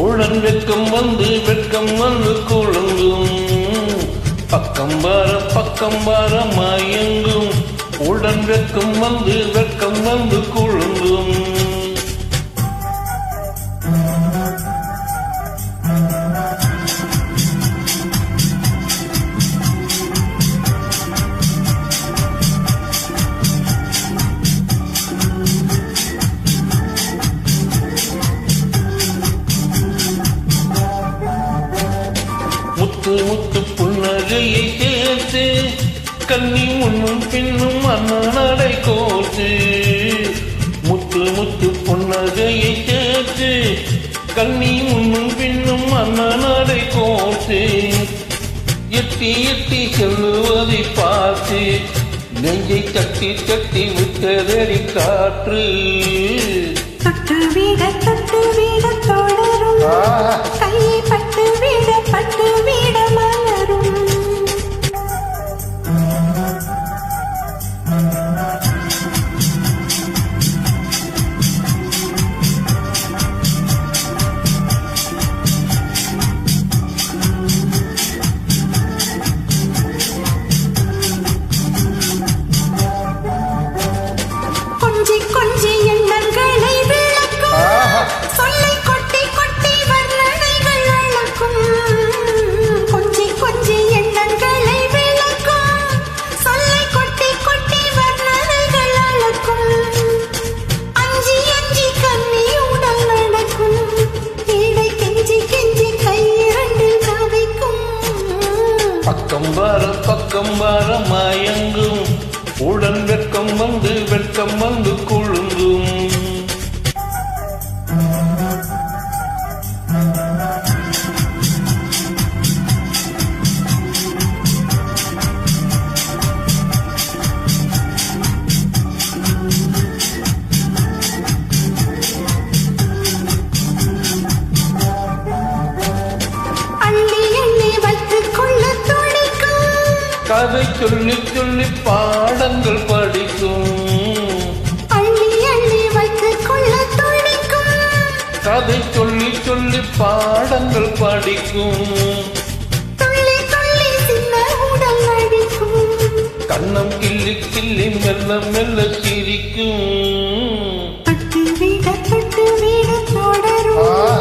உடன் வெட்கம் வந்து குழங்கும் பக்கம் வர மயங்கும் உடன் வெட்கம் வந்து குழங்கும் முத்து புன்னகையை சேர்த்து கண்ணி முன்னும் பின்னும் அண்ணாடை கோர்த்து முத்து புன்னகையை சேர்த்து கண்ணி முன்னும் பின்னும் அண்ணாடை கோர்த்து எட்டி செல்லுவதை பார்த்து நெஞ்சை தட்டி விட்டதடி காற்று தொட்டு வீட தொடரும் கையை பட்டு வீட மலரும் கொஞ்சி எண்ணங்களை விளக்கும் சொல்லை கொட்டி வர்ணனைகள் அழக்கும் கொஞ்சி எண்ணங்களை விளக்கும் சொல்லை கொட்டி வர்ணனைகள் அழக்கும் அஞ்சி கண்ணி உடல் நடக்கும் இடை கெஞ்சி கையிரண்டில் கவிக்கும் பக்கம் வர மயங்கும் உடன் வெட்கம் வந்து குழுங்கும் கதை சொல்லி பாடங்கள் படிக்கும் அள்ளி வைத்துக் கொள்ள துடிக்கும் கதை சொல்லி பாடங்கள் படிக்கும் துள்ளி சின்ன உடல் நடிக்கும் கண்ணம் கிள்ளி மெல்ல சிரிக்கும் தொட்டு வீட தொடரும்